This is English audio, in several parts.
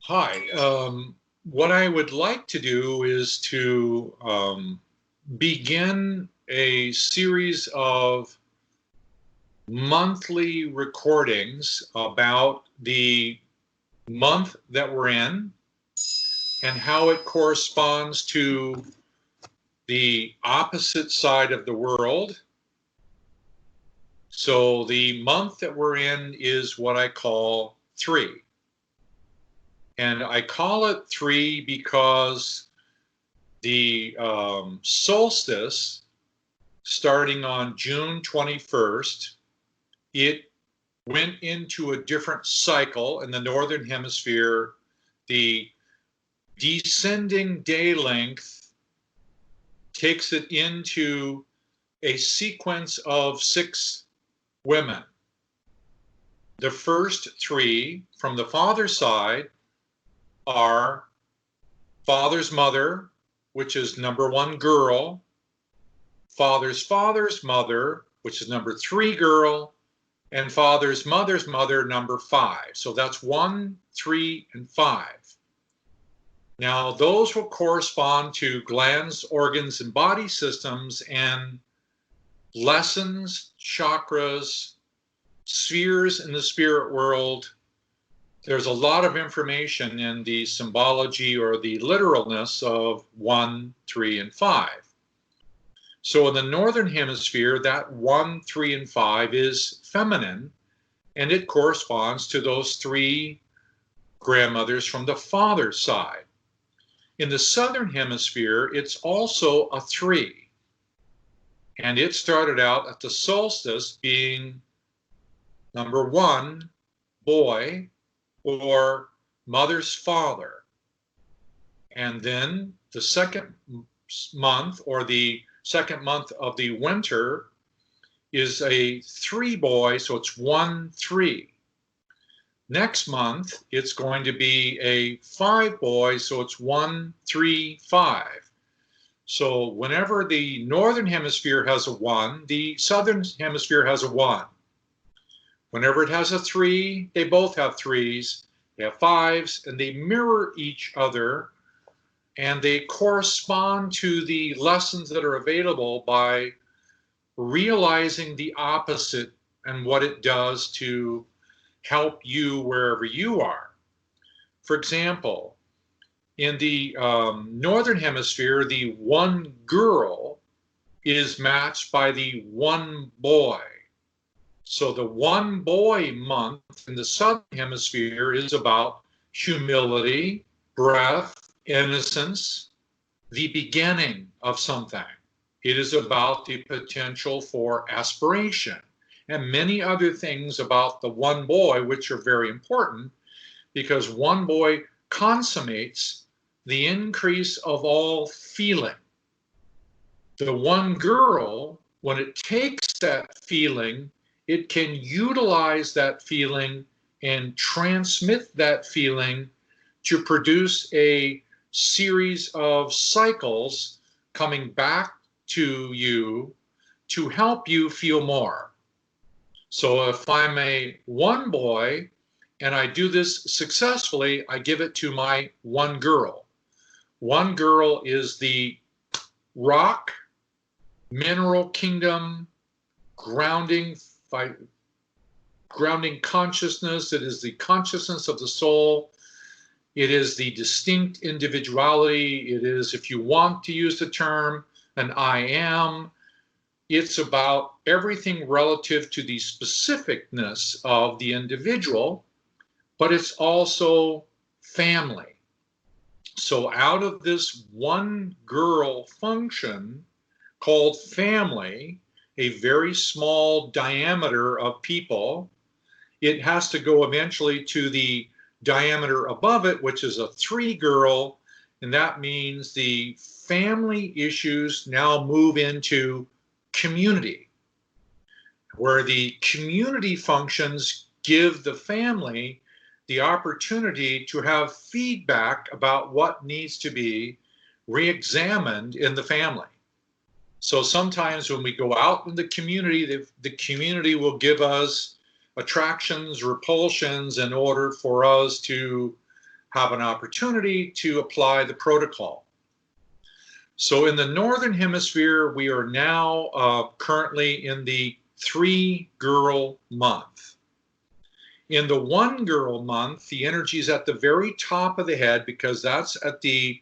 Hi. What I would like to do is to begin a series of monthly recordings about the month that we're in and how it corresponds to the opposite side of the world. So the month that we're in is what I call 3. And I call it 3 because the solstice, starting on June 21st, it went into a different cycle in the Northern Hemisphere. The descending day length takes it into a sequence of 6 women. The first 3 from the father's side are father's mother, which is number 1 girl, father's father's mother, which is number 3 girl, and father's mother's mother, number 5. So that's 1, 3, and 5. Now, those will correspond to glands, organs, and body systems and lessons, chakras, spheres in the spirit world. There's a lot of information in the symbology or the literalness of 1, 3, and 5. So in the Northern Hemisphere, that 1, 3, and 5 is feminine, and it corresponds to those 3 grandmothers from the father's side. In the Southern Hemisphere, it's also a 3, and it started out at the solstice being number 1, boy, or mother's father. And then the second month, or the second month of the winter, is a 3 boy, so it's 1, 3. Next month, it's going to be a 5 boy, so it's 1, 3, 5. So whenever the Northern Hemisphere has a 1, the Southern Hemisphere has a 1. Whenever it has a 3, they both have 3s, they have 5s, and they mirror each other, and they correspond to the lessons that are available by realizing the opposite and what it does to help you wherever you are. For example, in the Northern Hemisphere, the 1 girl is matched by the 1 boy. So the 1 boy month in the Southern Hemisphere is about humility, breath, innocence, the beginning of something. It is about the potential for aspiration and many other things about the 1 boy, which are very important because 1 boy consummates the increase of all feeling. The 1 girl, when it takes that feeling, it can utilize that feeling and transmit that feeling to produce a series of cycles coming back to you to help you feel more. So if I'm a 1 boy and I do this successfully, I give it to my 1 girl. 1 girl is the rock, mineral kingdom, grounding consciousness. It is the consciousness of the soul. It is the distinct individuality. It is, if you want to use the term, an I am. It's about everything relative to the specificness of the individual, but it's also family. So out of this 1 girl function called family, a very small diameter of people, it has to go eventually to the diameter above it, which is a 3 girl, and that means the family issues now move into community, where the community functions give the family the opportunity to have feedback about what needs to be re-examined in the family. So sometimes when we go out in the community will give us attractions, repulsions in order for us to have an opportunity to apply the protocol. So in the Northern Hemisphere, we are now currently in the 3-girl month. In the 1-girl month, the energy is at the very top of the head because that's at the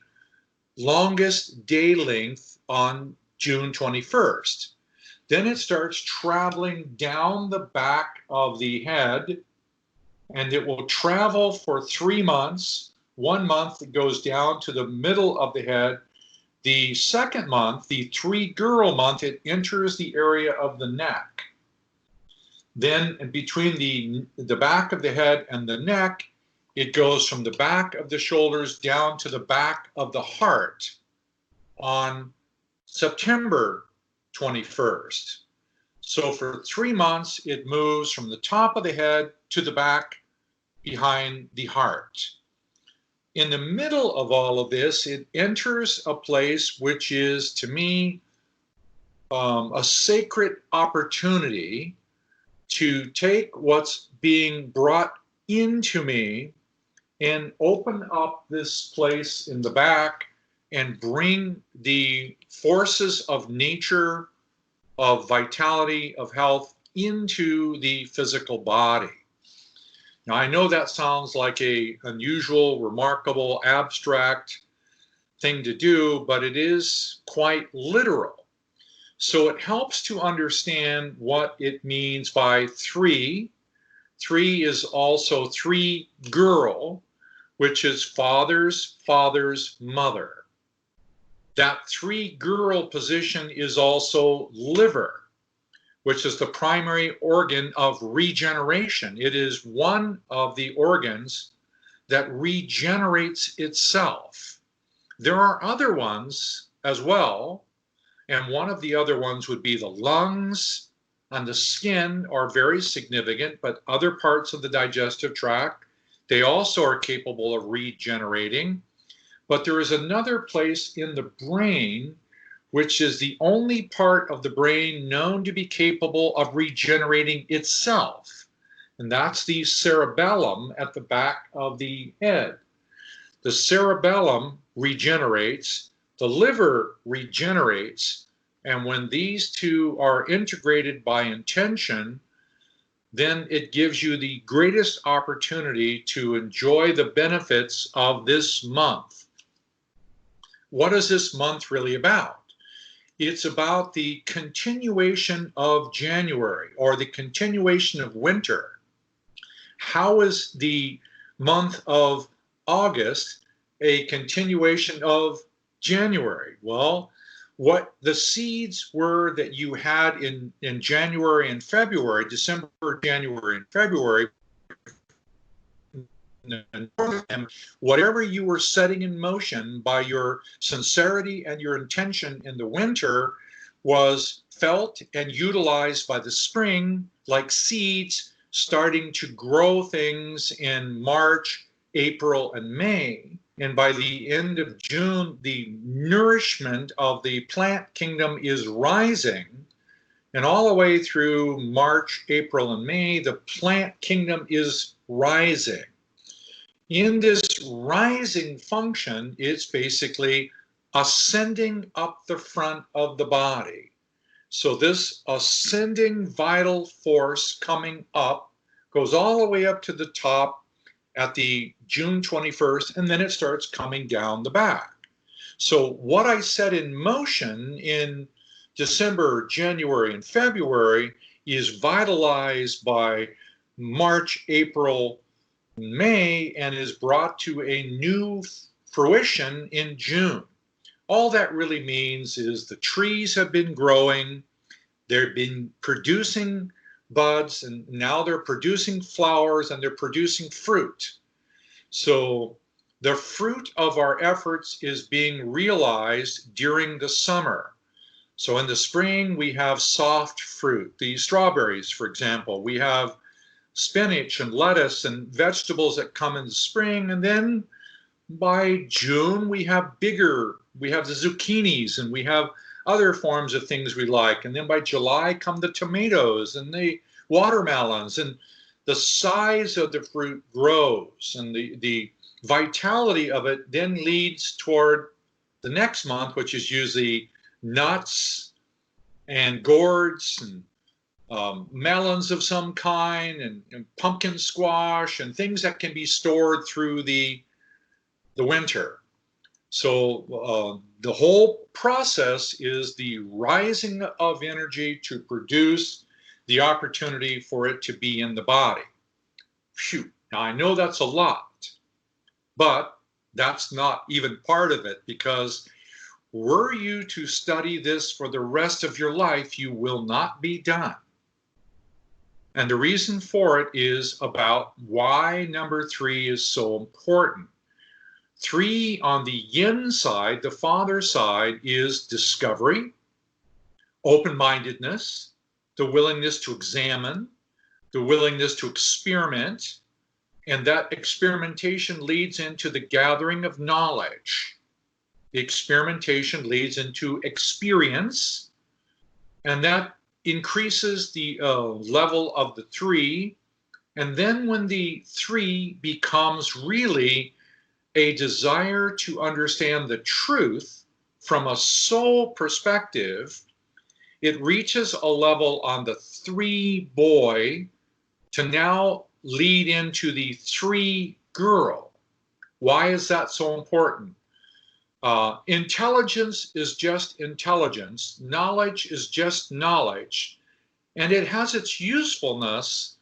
longest day length on June 21st. Then it starts traveling down the back of the head, and it will travel for 3 months. 1 month it goes down to the middle of the head. The second month, the 3-girl month, it enters the area of the neck. Then between the back of the head and the neck, it goes from the back of the shoulders down to the back of the heart on September 21st. So for 3 months, it moves from the top of the head to the back behind the heart. In the middle of all of this, it enters a place which is, to me, a sacred opportunity to take what's being brought into me and open up this place in the back and bring the forces of nature, of vitality, of health into the physical body. Now, I know that sounds like an unusual, remarkable, abstract thing to do, but it is quite literal. So it helps to understand what it means by 3. 3 is also 3-girl, which is father's mother. That 3-girl position is also liver, which is the primary organ of regeneration. It is one of the organs that regenerates itself. There are other ones as well, and one of the other ones would be the lungs and the skin are very significant, but other parts of the digestive tract, they also are capable of regenerating. But there is another place in the brain which is the only part of the brain known to be capable of regenerating itself. And that's the cerebellum at the back of the head. The cerebellum regenerates, the liver regenerates, and when these two are integrated by intention, then it gives you the greatest opportunity to enjoy the benefits of this month. What is this month really about? It's about the continuation of January or the continuation of winter. How is the month of August a continuation of January? Well, what the seeds were that you had in January and February, December, January, and February, whatever you were setting in motion by your sincerity and your intention in the winter was felt and utilized by the spring like seeds starting to grow things in March, April, and May. And by the end of June, the nourishment of the plant kingdom is rising. And all the way through March, April, and May, the plant kingdom is rising. In this rising function, it's basically ascending up the front of the body. So this ascending vital force coming up goes all the way up to the top at the June 21st, and then it starts coming down the back. So what I set in motion in December, January, and February is vitalized by March, April, May, and is brought to a new fruition in June. All that really means is the trees have been growing, they've been producing buds, and now they're producing flowers and they're producing fruit. So the fruit of our efforts is being realized during the summer. So in the spring, we have soft fruit, the strawberries, for example. We have spinach and lettuce and vegetables that come in the spring. And then by June, we have the zucchinis, and we have other forms of things we like. And then by July come the tomatoes and the watermelons. And the size of the fruit grows, and the vitality of it then leads toward the next month, which is usually nuts and gourds and melons of some kind, and pumpkin squash, and things that can be stored through the winter. So the whole process is the rising of energy to produce the opportunity for it to be in the body. Phew. Now I know that's a lot, but that's not even part of it, because were you to study this for the rest of your life, you will not be done. And the reason for it is about why number 3 is so important. 3 on the yin side, the father side, is discovery, open-mindedness, the willingness to examine, the willingness to experiment, and that experimentation leads into the gathering of knowledge. The experimentation leads into experience, and that increases the level of the 3. And then when the 3 becomes really a desire to understand the truth from a soul perspective, it reaches a level on the 3 boy to now lead into the 3 girl. Why is that so important? Intelligence is just intelligence. Knowledge is just knowledge. And it has its usefulness,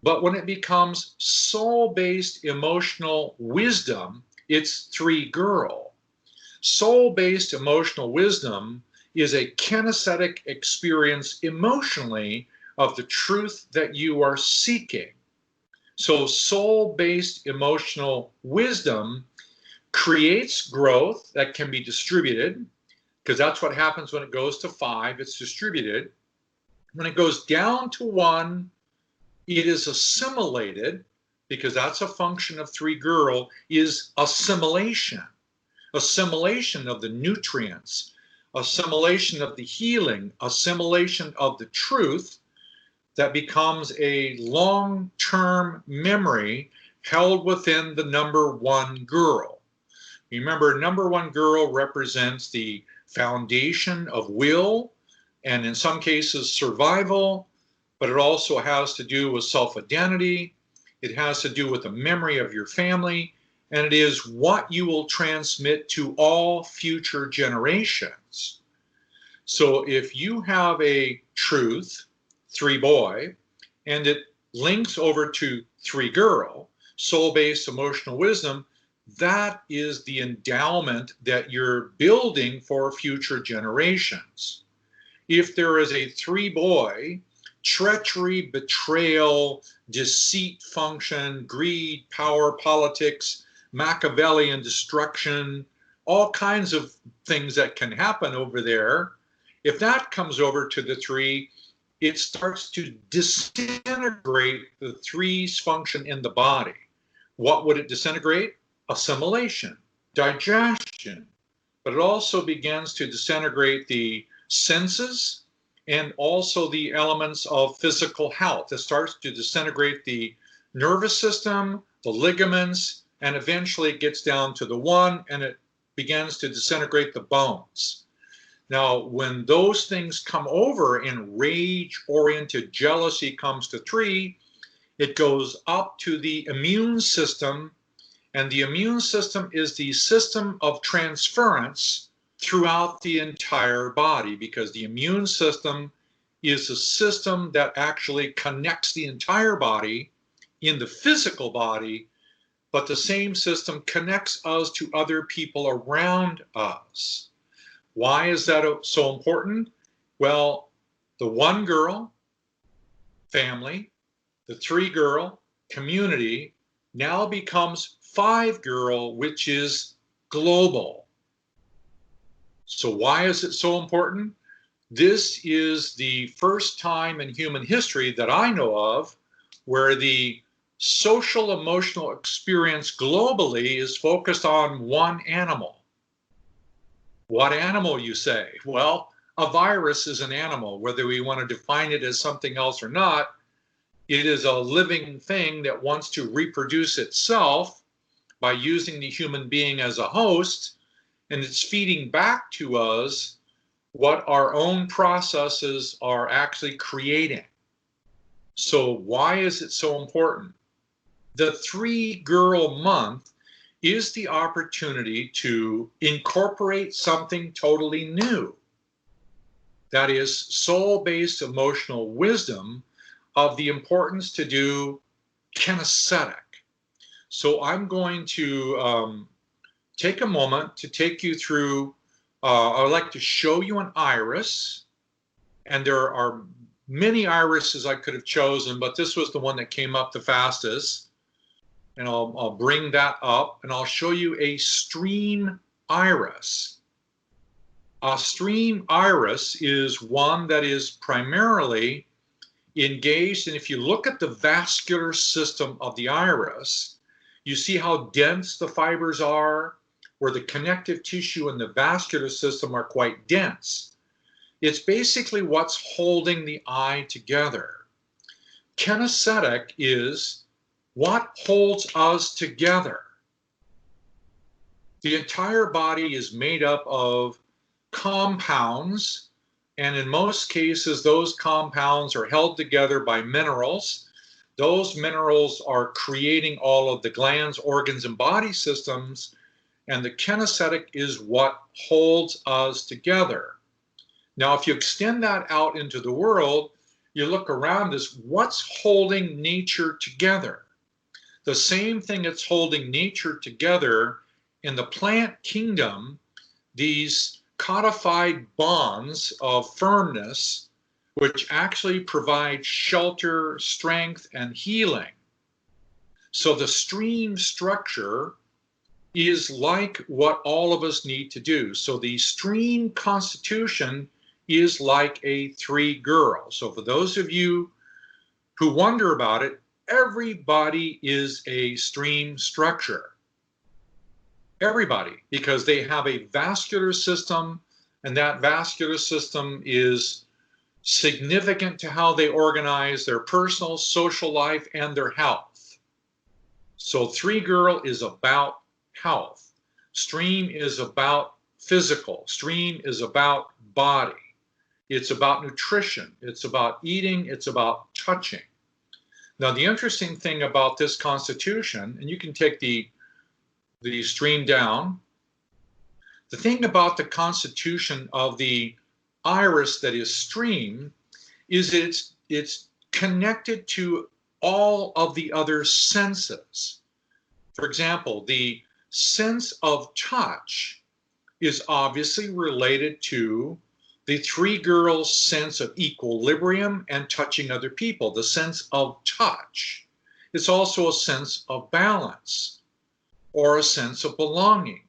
but when it becomes soul-based emotional wisdom, it's 3 girl. Soul-based emotional wisdom is a kinesthetic experience emotionally of the truth that you are seeking. So soul-based emotional wisdom creates growth that can be distributed, because that's what happens when it goes to 5, it's distributed. When it goes down to 1, it is assimilated, because that's a function of 3 girl, is assimilation. Assimilation of the nutrients, assimilation of the healing, assimilation of the truth that becomes a long-term memory held within the number 1 girl. Remember, number 1 girl represents the foundation of will, and in some cases survival, but it also has to do with self-identity. It has to do with the memory of your family, and it is what you will transmit to all future generations. So if you have a truth, 3 boy, and it links over to 3 girl, soul-based emotional wisdom, that is the endowment that you're building for future generations. If there is a 3 boy, treachery, betrayal, deceit function, greed, power, politics, Machiavellian destruction, all kinds of things that can happen over there, if that comes over to the 3, it starts to disintegrate the 3's function in the body. What would it disintegrate? Assimilation, digestion, but it also begins to disintegrate the senses and also the elements of physical health. It starts to disintegrate the nervous system, the ligaments, and eventually it gets down to the 1, and it begins to disintegrate the bones. Now, when those things come over and rage-oriented jealousy comes to 3, it goes up to the immune system. And the immune system is the system of transference throughout the entire body, because the immune system is a system that actually connects the entire body in the physical body, but the same system connects us to other people around us. Why is that so important? Well, the 1 girl, family, the 3 girl, community, now becomes 5 girl, which is global. So why is it so important? This is the first time in human history that I know of where the social emotional experience globally is focused on 1 animal. What animal, you say? Well, a virus is an animal, whether we want to define it as something else or not. It is a living thing that wants to reproduce itself by using the human being as a host, and it's feeding back to us what our own processes are actually creating. So why is it so important? The 3-girl month is the opportunity to incorporate something totally new. That is soul-based emotional wisdom of the importance to do kinesthetic. So I'm going to take a moment to take you through, I would like to show you an iris, and there are many irises I could have chosen, but this was the one that came up the fastest. And I'll bring that up, and I'll show you a stream iris. A stream iris is one that is primarily engaged, and if you look at the vascular system of the iris, you see how dense the fibers are, where the connective tissue and the vascular system are quite dense. It's basically what's holding the eye together. Kinesthetic is what holds us together. The entire body is made up of compounds, and in most cases, those compounds are held together by minerals. Those minerals are creating all of the glands, organs, and body systems, and the kinesthetic is what holds us together. Now, if you extend that out into the world, you look around us, what's holding nature together? The same thing that's holding nature together in the plant kingdom, these codified bonds of firmness, which actually provide shelter, strength, and healing. So the stream structure is like what all of us need to do. So the stream constitution is like a 3-girl. So for those of you who wonder about it, everybody is a stream structure. Everybody, because they have a vascular system, and that vascular system is significant to how they organize their personal, social life, and their health. So 3-girl is about health. Stream is about physical. Stream is about body. It's about nutrition. It's about eating. It's about touching. Now, the interesting thing about this constitution, and you can take the stream down, the thing about the constitution of the iris that is stream is it's connected to all of the other senses. For example, the sense of touch is obviously related to the 3-girl's sense of equilibrium and touching other people. The sense of touch is also a sense of balance or a sense of belonging.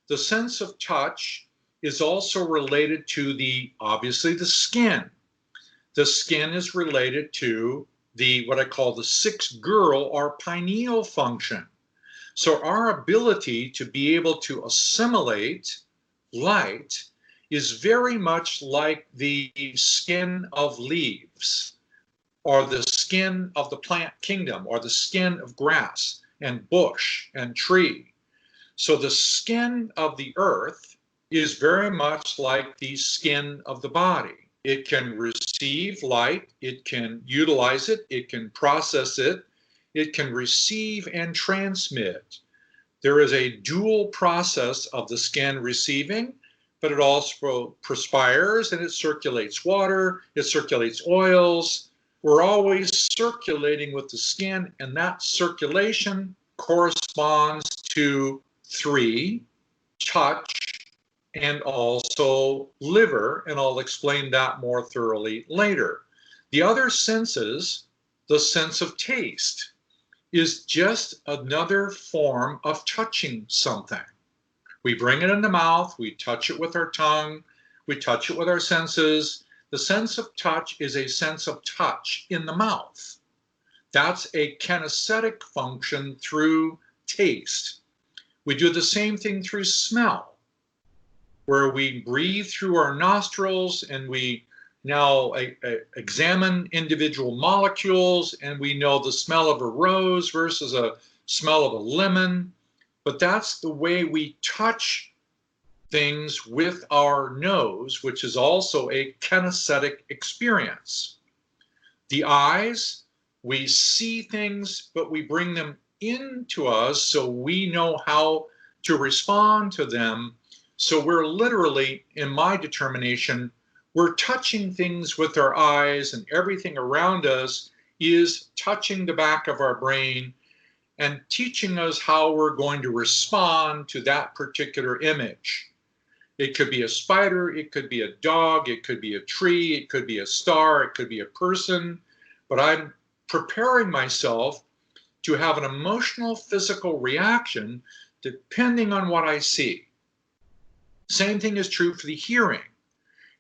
The sense of touch is also related to obviously the skin. The skin is related to what I call the 6-girl or pineal function. So our ability to be able to assimilate light is very much like the skin of leaves, or the skin of the plant kingdom, or the skin of grass and bush and tree. So the skin of the earth is very much like the skin of the body. It can receive light, it can utilize it, it can process it, it can receive and transmit. There is a dual process of the skin receiving, but it also perspires and it circulates water, it circulates oils. We're always circulating with the skin, and that circulation corresponds to 3, touch, and also liver, and I'll explain that more thoroughly later. The other senses, the sense of taste, is just another form of touching something. We bring it in the mouth, we touch it with our tongue, we touch it with our senses. The sense of touch is a sense of touch in the mouth. That's a kinesthetic function through taste. We do the same thing through smell, where we breathe through our nostrils and we now examine individual molecules, and we know the smell of a rose versus a smell of a lemon. But that's the way we touch things with our nose, which is also a kinesthetic experience. The eyes, we see things, but we bring them into us so we know how to respond to them. So we're literally, in my determination, we're touching things with our eyes, and everything around us is touching the back of our brain and teaching us how we're going to respond to that particular image. It could be a spider, it could be a dog, it could be a tree, it could be a star, it could be a person, but I'm preparing myself to have an emotional, physical reaction depending on what I see. Same thing is true for the hearing.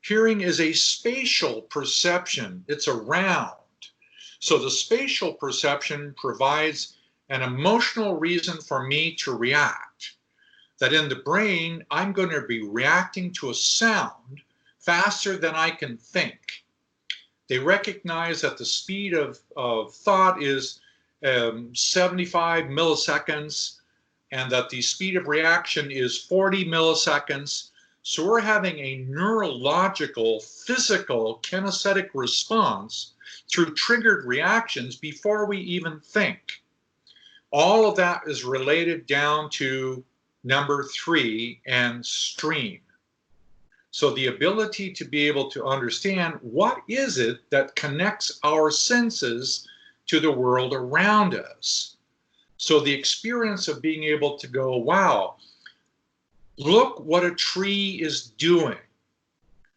Hearing is a spatial perception. It's around. So the spatial perception provides an emotional reason for me to react. That in the brain, I'm going to be reacting to a sound faster than I can think. They recognize that the speed of thought is 75 milliseconds, and that the speed of reaction is 40 milliseconds. So we're having a neurological, physical, kinesthetic response through triggered reactions before we even think. All of that is related down to number 3 and stream. So the ability to be able to understand what is it that connects our senses to the world around us. So the experience of being able to go, wow, look what a tree is doing.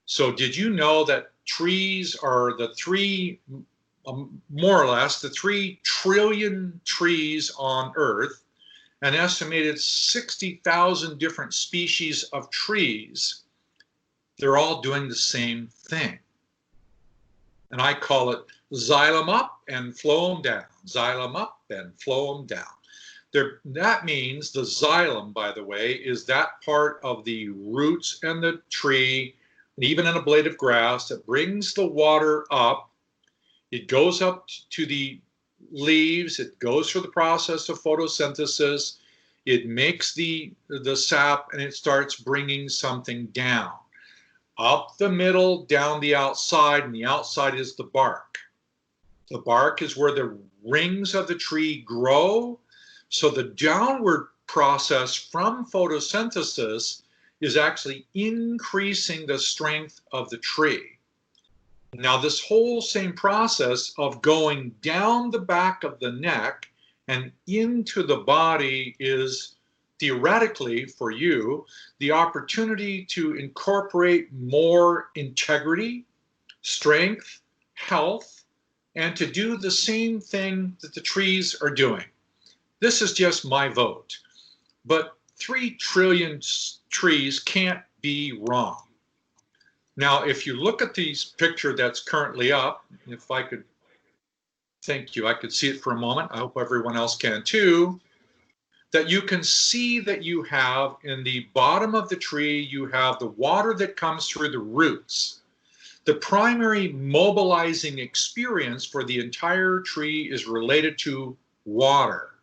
So did you know that trees are the more or less the 3 trillion trees on Earth, an estimated 60,000 different species of trees? They're all doing the same thing. And I call it xylem up and phloem down, xylem up and phloem down. That means the xylem, by the way, is that part of the roots and the tree, and even in a blade of grass, that brings the water up. It goes up to the leaves, it goes through the process of photosynthesis, it makes the sap, and it starts bringing something down. Up the middle, down the outside, and the outside is the bark. The bark is where the rings of the tree grow. So the downward process from photosynthesis is actually increasing the strength of the tree. Now, this whole same process of going down the back of the neck and into the body is theoretically for you the opportunity to incorporate more integrity, strength, health, and to do the same thing that the trees are doing. This is just my vote, but 3 trillion trees can't be wrong. Now, if you look at the picture that's currently up, if I could, thank you, I could see it for a moment. I hope everyone else can too. That you can see that you have in the bottom of the tree, you have the water that comes through the roots. The primary mobilizing experience for the entire tree is related to water.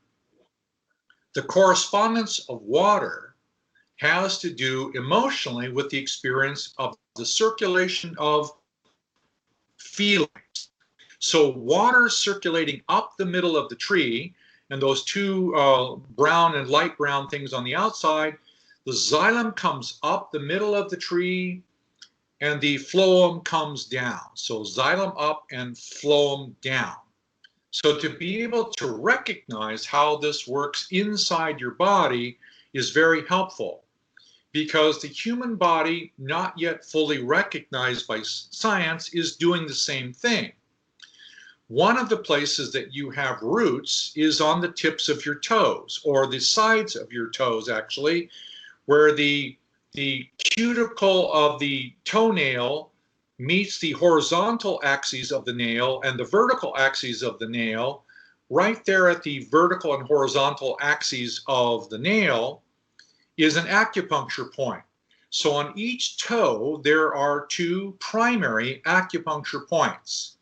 The correspondence of water has to do emotionally with the experience of the circulation of feelings. So water circulating up the middle of the tree, and those 2 brown and light brown things on the outside, the xylem comes up the middle of the tree and the phloem comes down. So xylem up and phloem down. So to be able to recognize how this works inside your body is very helpful, because the human body, not yet fully recognized by science, is doing the same thing. One of the places that you have roots is on the tips of your toes, or the sides of your toes, actually, where the cuticle of the toenail meets the horizontal axes of the nail and the vertical axes of the nail. Right there at the vertical and horizontal axes of the nail is an acupuncture point. So on each toe, there are 2 primary acupuncture points.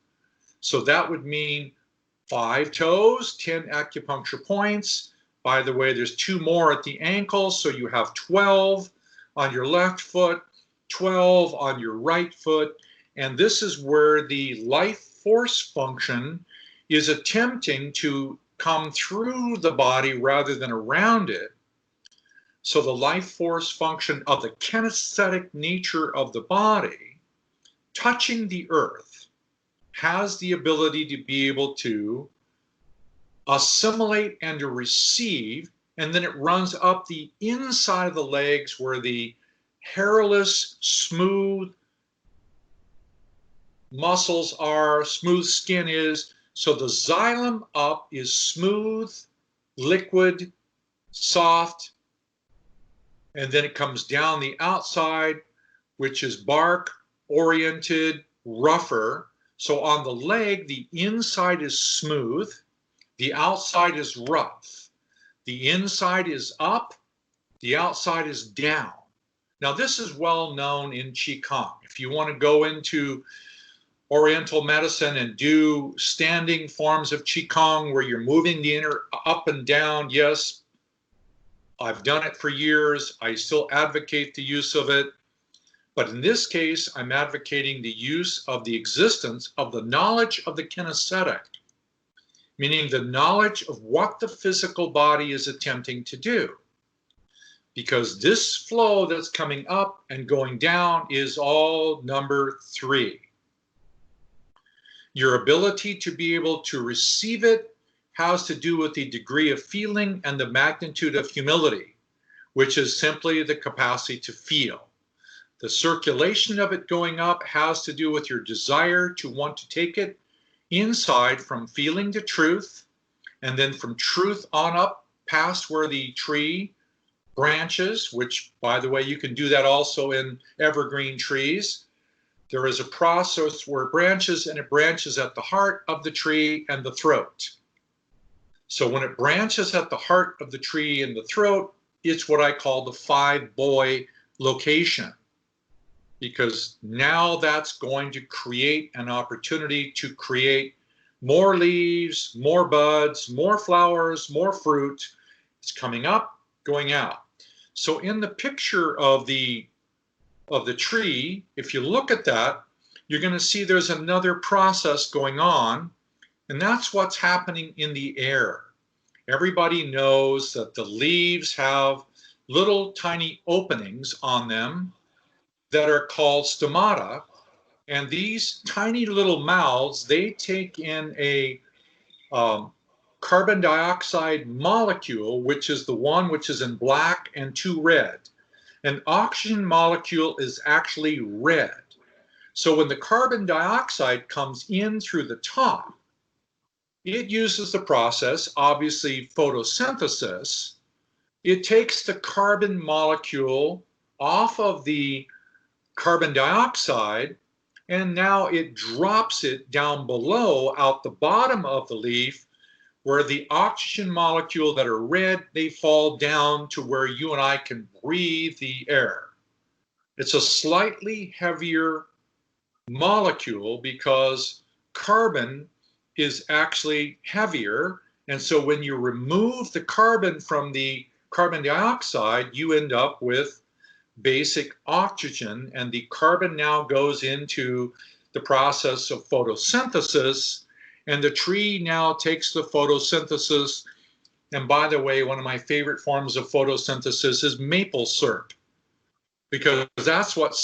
So that would mean 5 toes, 10 acupuncture points. By the way, there's 2 more at the ankle, so you have 12 on your left foot, 12 on your right foot, and this is where the life force function is attempting to come through the body rather than around it. So the life force function of the kinesthetic nature of the body touching the earth has the ability to be able to assimilate and to receive, and then it runs up the inside of the legs where the hairless, smooth muscles are, smooth skin is. So the xylem up is smooth, liquid, soft, and then it comes down the outside, which is bark oriented, rougher. So on the leg, the inside is smooth, the outside is rough. The inside is up, the outside is down. Now this is well known in Qigong. If you want to go into Oriental medicine and do standing forms of Qigong where you're moving the inner up and down, yes, I've done it for years. I still advocate the use of it. But in this case, I'm advocating the use of the existence of the knowledge of the kinesthetic, meaning the knowledge of what the physical body is attempting to do. Because this flow that's coming up and going down is all number 3. Your ability to be able to receive it has to do with the degree of feeling and the magnitude of humility, which is simply the capacity to feel. The circulation of it going up has to do with your desire to want to take it inside from feeling to truth, and then from truth on up past where the tree branches, which, by the way, you can do that also in evergreen trees. There is a process where it branches, and it branches at the heart of the tree and the throat. So when it branches at the heart of the tree and the throat, it's what I call the 5-boy location, because now that's going to create an opportunity to create more leaves, more buds, more flowers, more fruit. It's coming up, going out. So in the picture of the tree, if you look at that, you're going to see there's another process going on, and that's what's happening in the air. Everybody knows that the leaves have little tiny openings on them that are called stomata, and these tiny little mouths, they take in a carbon dioxide molecule, which is the one which is in black and 2 red. An oxygen molecule is actually red. So when the carbon dioxide comes in through the top, it uses the process, obviously photosynthesis. It takes the carbon molecule off of the carbon dioxide, and now it drops it down below out the bottom of the leaf, where the oxygen molecule that are red, they fall down to where you and I can breathe the air. It's a slightly heavier molecule because carbon is actually heavier, and so when you remove the carbon from the carbon dioxide, you end up with basic oxygen, and the carbon now goes into the process of photosynthesis, and the tree now takes the photosynthesis. And by the way, one of my favorite forms of photosynthesis is maple syrup, because that's what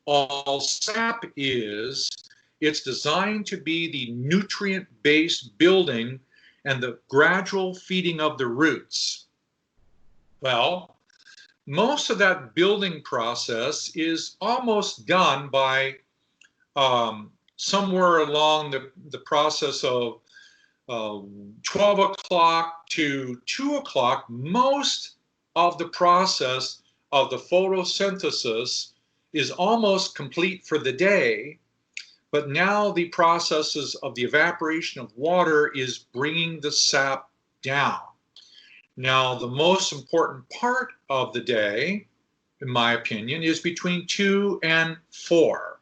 all sap is. It's designed to be the nutrient-based building and the gradual feeding of the roots. Well, most of that building process is almost done by somewhere along the process of 12 o'clock to 2 o'clock. Most of the process of the photosynthesis is almost complete for the day, but now the processes of the evaporation of water is bringing the sap down. Now, the most important part of the day in my opinion, is between 2 and 4.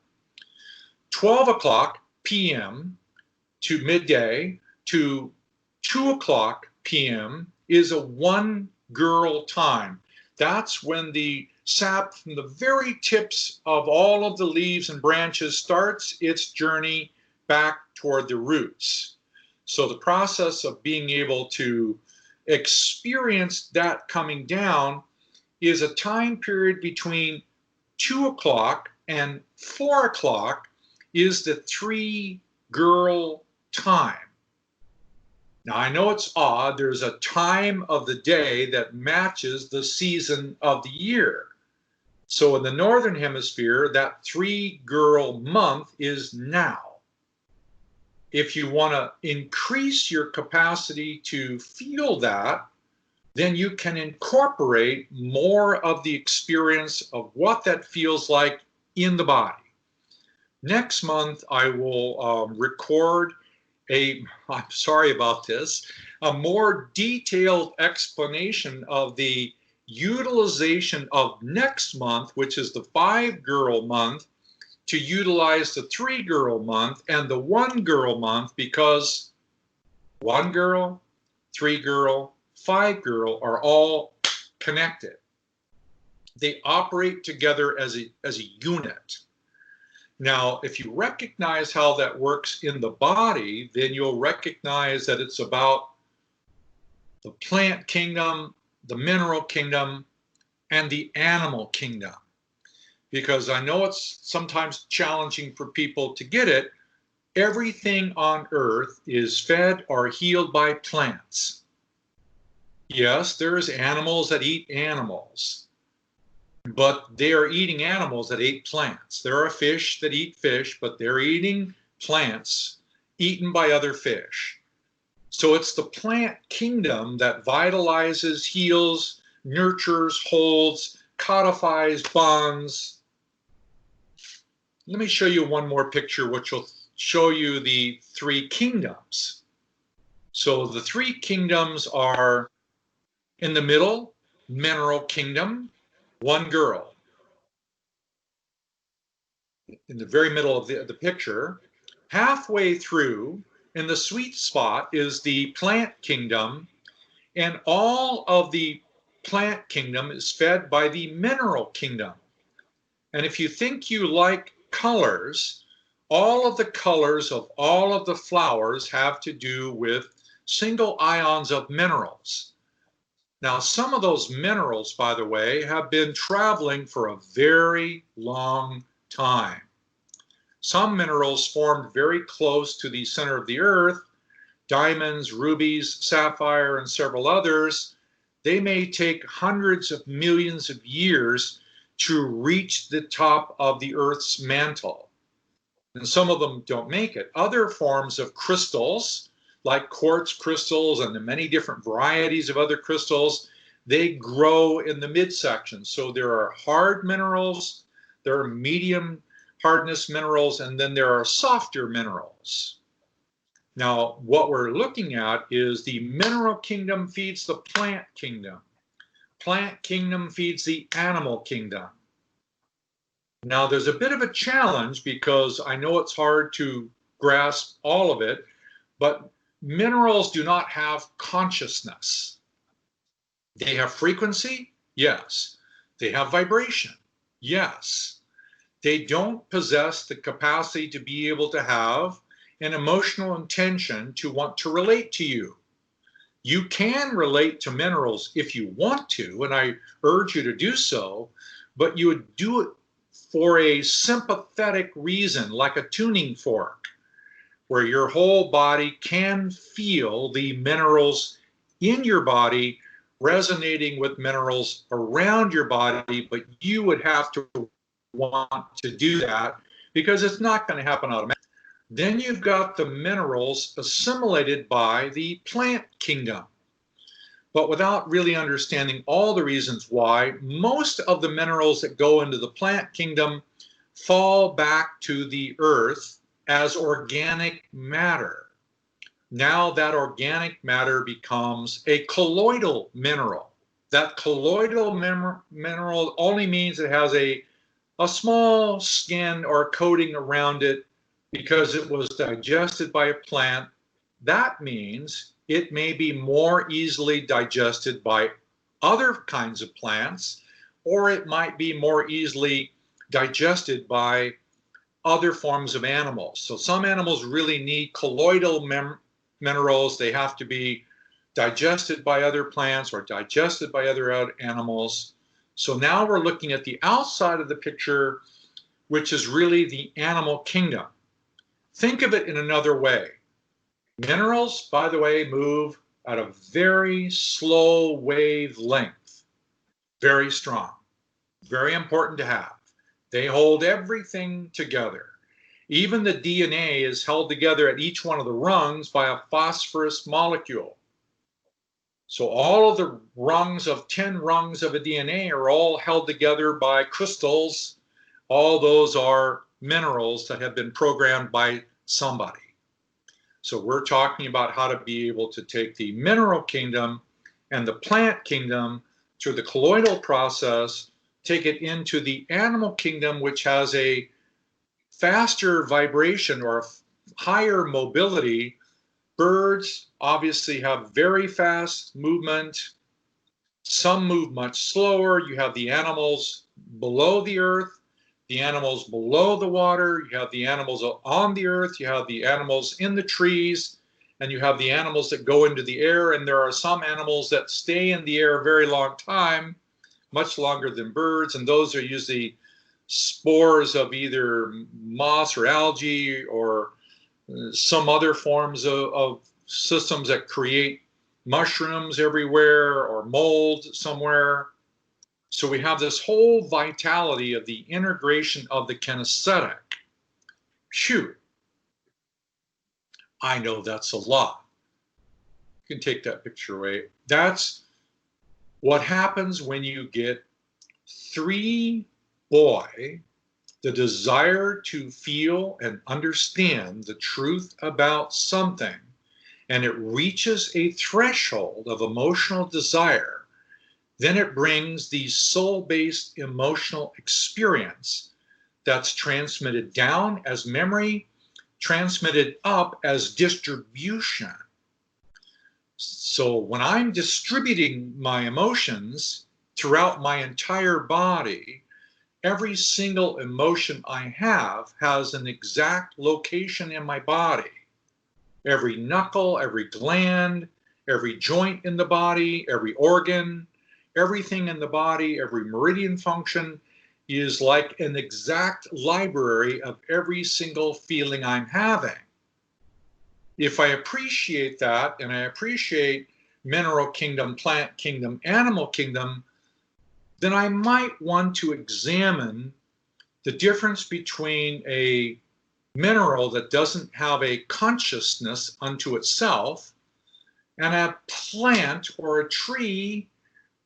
12 o'clock p.m. to midday to 2 o'clock p.m. is a one-girl time. That's when the sap from the very tips of all of the leaves and branches starts its journey back toward the roots. So the process of being able to experience that coming down is a time period between 2 o'clock and 4 o'clock is the 3-girl time. Now, I know it's odd. There's a time of the day that matches the season of the year. So in the Northern Hemisphere, that 3-girl month is now. If you want to increase your capacity to feel that, then you can incorporate more of the experience of what that feels like in the body. Next month, I will record I'm sorry about this, a more detailed explanation of the utilization of next month, which is the 5-girl month, to utilize the 3-girl month and the 1-girl month, because 1-girl, 3-girl, 5-girl are all connected. They operate together as a unit. Now, if you recognize how that works in the body, then you'll recognize that it's about the plant kingdom, the mineral kingdom, and the animal kingdom. Because I know it's sometimes challenging for people to get it, everything on earth is fed or healed by plants. Yes, there's animals that eat animals, but they are eating animals that ate plants. There are fish that eat fish, but they're eating plants eaten by other fish. So it's the plant kingdom that vitalizes, heals, nurtures, holds, codifies, bonds. Let me show you one more picture, which will show you the 3 kingdoms. So the 3 kingdoms are in the middle, mineral kingdom, 1 girl. In the very middle of the picture, halfway through, in the sweet spot, is the plant kingdom, and all of the plant kingdom is fed by the mineral kingdom. And if you think you like colors, all of the colors of all of the flowers have to do with single ions of minerals. Now, some of those minerals, by the way, have been traveling for a very long time. Some minerals formed very close to the center of the earth, diamonds, rubies, sapphire, and several others. They may take hundreds of millions of years to reach the top of the earth's mantle. And some of them don't make it. Other forms of crystals, like quartz crystals and the many different varieties of other crystals, they grow in the midsection. So there are hard minerals, there are medium hardness minerals, and then there are softer minerals. Now, what we're looking at is the mineral kingdom feeds the plant kingdom. Plant kingdom feeds the animal kingdom. Now, there's a bit of a challenge because I know it's hard to grasp all of it, but minerals do not have consciousness. They have frequency? Yes. They have vibration? Yes. They don't possess the capacity to be able to have an emotional intention to want to relate to you. You can relate to minerals if you want to, and I urge you to do so, but you would do it for a sympathetic reason, like a tuning fork, where your whole body can feel the minerals in your body resonating with minerals around your body, but you would have to want to do that because it's not going to happen automatically. Then you've got the minerals assimilated by the plant kingdom. But without really understanding all the reasons why, most of the minerals that go into the plant kingdom fall back to the earth as organic matter. Now that organic matter becomes a colloidal mineral. That colloidal mineral only means it has a small skin or coating around it because it was digested by a plant. That means it may be more easily digested by other kinds of plants, or it might be more easily digested by other forms of animals. So some animals really need colloidal minerals. They have to be digested by other plants or digested by other animals. So now we're looking at the outside of the picture, which is really the animal kingdom. Think of it in another way. Minerals, by the way, move at a very slow wavelength, very strong, very important to have. They hold everything together. Even the DNA is held together at each one of the rungs by a phosphorus molecule. So all of the rungs of 10 rungs of a DNA are all held together by crystals. All those are minerals that have been programmed by somebody. So we're talking about how to be able to take the mineral kingdom and the plant kingdom through the colloidal process, take it into the animal kingdom, which has a faster vibration or a higher mobility. Birds obviously have very fast movement. Some move much slower. You have the animals below the earth, the animals below the water, you have the animals on the earth, you have the animals in the trees, and you have the animals that go into the air. And there are some animals that stay in the air a very long time, much longer than birds, and those are usually spores of either moss or algae or some other forms of systems that create mushrooms everywhere or mold somewhere. So we have this whole vitality of the integration of the kinesthetic. Phew. I know that's a lot. You can take that picture away. That's what happens when you get three boy, the desire to feel and understand the truth about something, and it reaches a threshold of emotional desire, then it brings the soul-based emotional experience that's transmitted down as memory, transmitted up as distribution. So when I'm distributing my emotions throughout my entire body, every single emotion I have has an exact location in my body. Every knuckle, every gland, every joint in the body, every organ, everything in the body, every meridian function is like an exact library of every single feeling I'm having. If I appreciate that, and I appreciate mineral kingdom, plant kingdom, animal kingdom, then I might want to examine the difference between a mineral that doesn't have a consciousness unto itself and a plant or a tree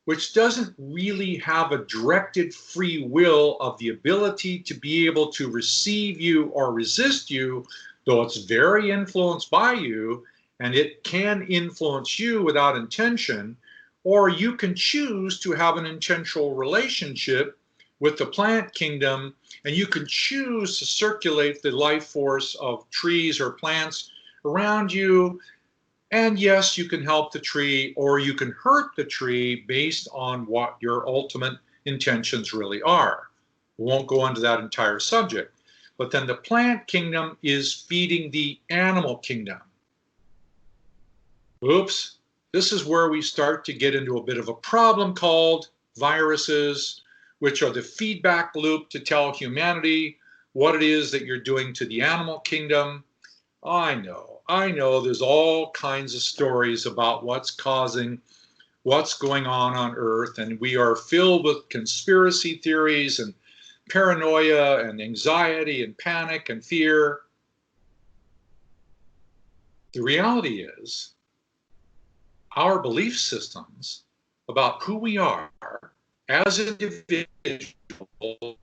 which doesn't really have a directed free will of the ability to be able to receive you or resist you, though it's very influenced by you, and it can influence you without intention, or you can choose to have an intentional relationship with the plant kingdom, and you can choose to circulate the life force of trees or plants around you. And yes, you can help the tree or you can hurt the tree based on what your ultimate intentions really are. We won't go into that entire subject. But then the plant kingdom is feeding the animal kingdom. Oops, this is where we start to get into a bit of a problem called viruses, which are the feedback loop to tell humanity what it is that you're doing to the animal kingdom. I know there's all kinds of stories about what's causing what's going on Earth, and we are filled with conspiracy theories and paranoia and anxiety and panic and fear. The reality is, our belief systems about who we are as individuals,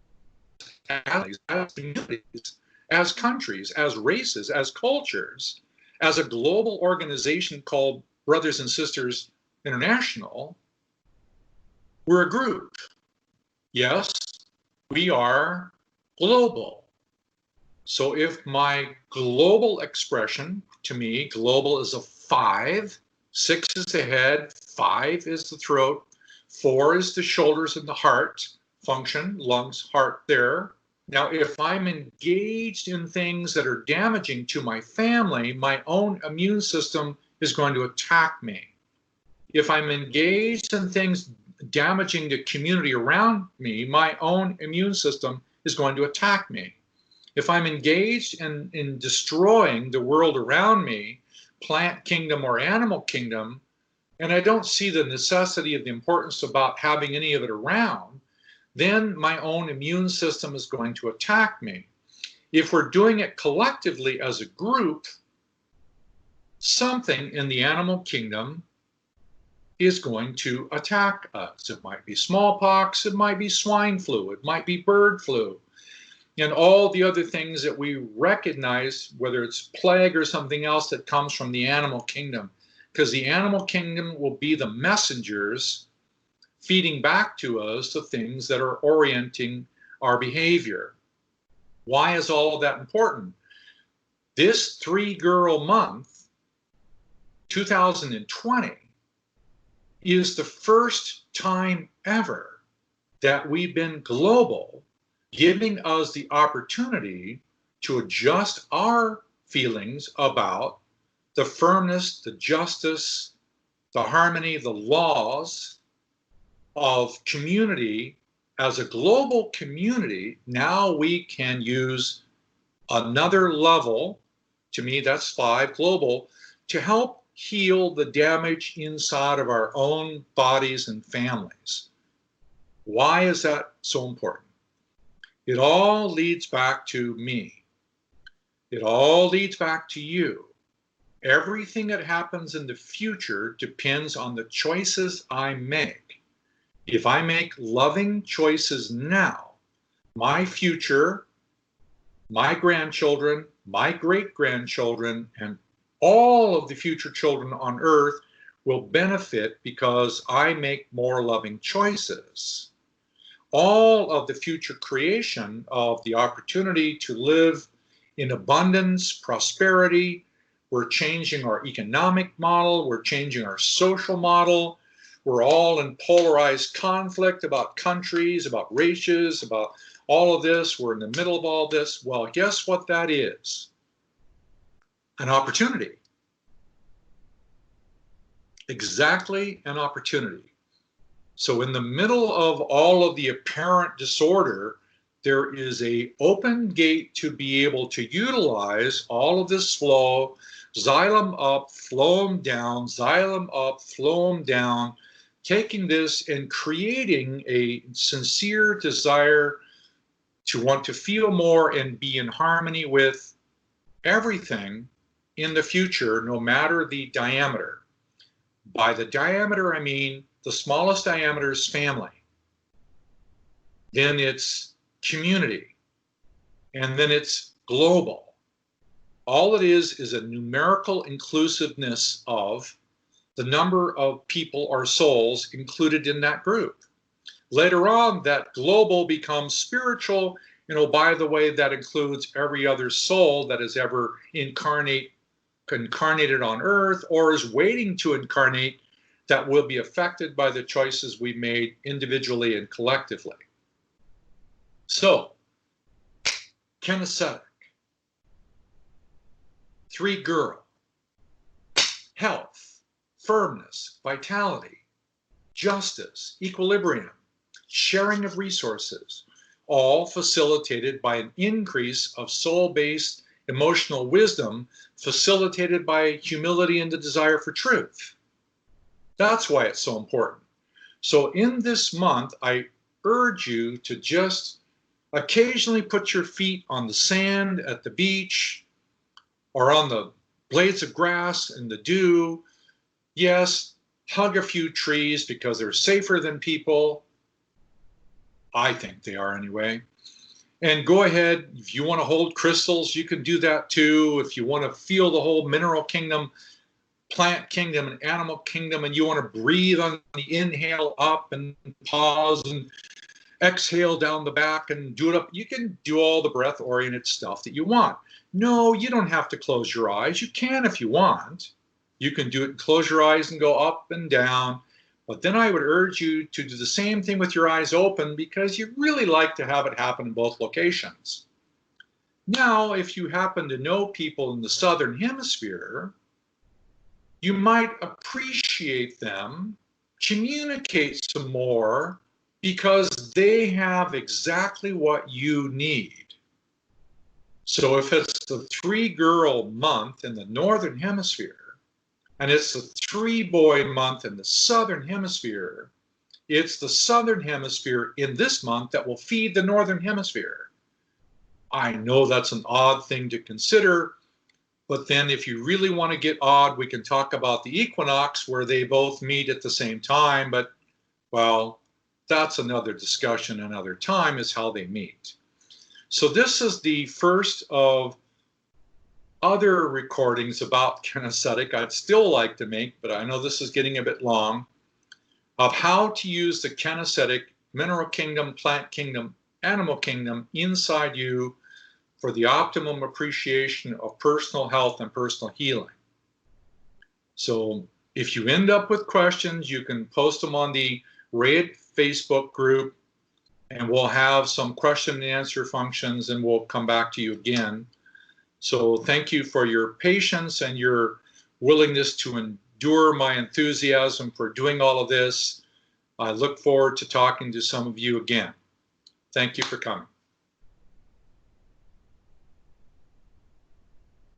as communities, as countries, as races, as cultures, as a global organization called Brothers and Sisters International, We're a group. Yes, we are global. So if my global expression, to me, global is a 5, 6 is the head, 5 is the throat, 4 is the shoulders and the heart function, lungs, heart there. Now, if I'm engaged in things that are damaging to my family, my own immune system is going to attack me. If I'm engaged in things damaging the community around me, my own immune system is going to attack me. If I'm engaged in destroying the world around me, plant kingdom or animal kingdom, and I don't see the necessity of the importance about having any of it around, then my own immune system is going to attack me. If we're doing it collectively as a group, something in the animal kingdom is going to attack us. It might be smallpox, it might be swine flu, it might be bird flu, and all the other things that we recognize, whether it's plague or something else that comes from the animal kingdom, because the animal kingdom will be the messengers feeding back to us the things that are orienting our behavior. Why is all of that important? This 3-girl month, 2020, is the first time ever that we've been global, giving us the opportunity to adjust our feelings about the firmness, the justice, the harmony, the laws of community. As a global community, now we can use another level, to me that's 5, global, to help heal the damage inside of our own bodies and families. Why is that so important? It all leads back to me. It all leads back to you. Everything that happens in the future depends on the choices I make. If I make loving choices now, my future, my grandchildren, my great-grandchildren, and all of the future children on earth will benefit because I make more loving choices. All of the future creation of the opportunity to live in abundance, prosperity, we're changing our economic model, we're changing our social model, we're all in polarized conflict about countries, about races, about all of this, we're in the middle of all this. Well, guess what that is? An opportunity. Exactly an opportunity. So in the middle of all of the apparent disorder, there is an open gate to be able to utilize all of this flow, xylem up, phloem down, xylem up, phloem down, taking this and creating a sincere desire to want to feel more and be in harmony with everything in the future, no matter the diameter. By the diameter, I mean the smallest diameter is family. Then it's community. And then it's global. All it is a numerical inclusiveness of the number of people or souls included in that group. Later on, that global becomes spiritual, and oh, by the way, that includes every other soul that has ever incarnated on earth or is waiting to incarnate, that will be affected by the choices we made individually and collectively. So, kinesthetic, 3-girl, health, firmness, vitality, justice, equilibrium, sharing of resources, all facilitated by an increase of soul-based emotional wisdom, facilitated by humility and the desire for truth. That's why it's so important. So in this month, I urge you to just occasionally put your feet on the sand at the beach or on the blades of grass in the dew. Yes, hug a few trees because they're safer than people. I think they are anyway. And go ahead, if you want to hold crystals, you can do that too. If you want to feel the whole mineral kingdom, plant kingdom and animal kingdom, and you want to breathe on the inhale up and pause and exhale down the back and do it up, you can do all the breath oriented stuff that you want. No, you don't have to close your eyes. You can if you want. You can do it and close your eyes and go up and down. But then I would urge you to do the same thing with your eyes open, because you really like to have it happen in both locations. Now, if you happen to know people in the Southern Hemisphere, you might appreciate them, communicate some more, because they have exactly what you need. So if it's the 3-girl month in the Northern Hemisphere, and it's the 3-boy month in the Southern Hemisphere, it's the Southern Hemisphere in this month that will feed the Northern Hemisphere. I know that's an odd thing to consider, but then if you really want to get odd, we can talk about the equinox where they both meet at the same time, but, well, that's another discussion another time, is how they meet. So this is the first of other recordings about kinesthetic I'd still like to make, but I know this is getting a bit long, of how to use the kinesthetic mineral kingdom, plant kingdom, animal kingdom inside you for the optimum appreciation of personal health and personal healing. So if you end up with questions, you can post them on the Rayid Facebook group, and we'll have some question and answer functions, and we'll come back to you again. So thank you for your patience and your willingness to endure my enthusiasm for doing all of this. I look forward to talking to some of you again. Thank you for coming.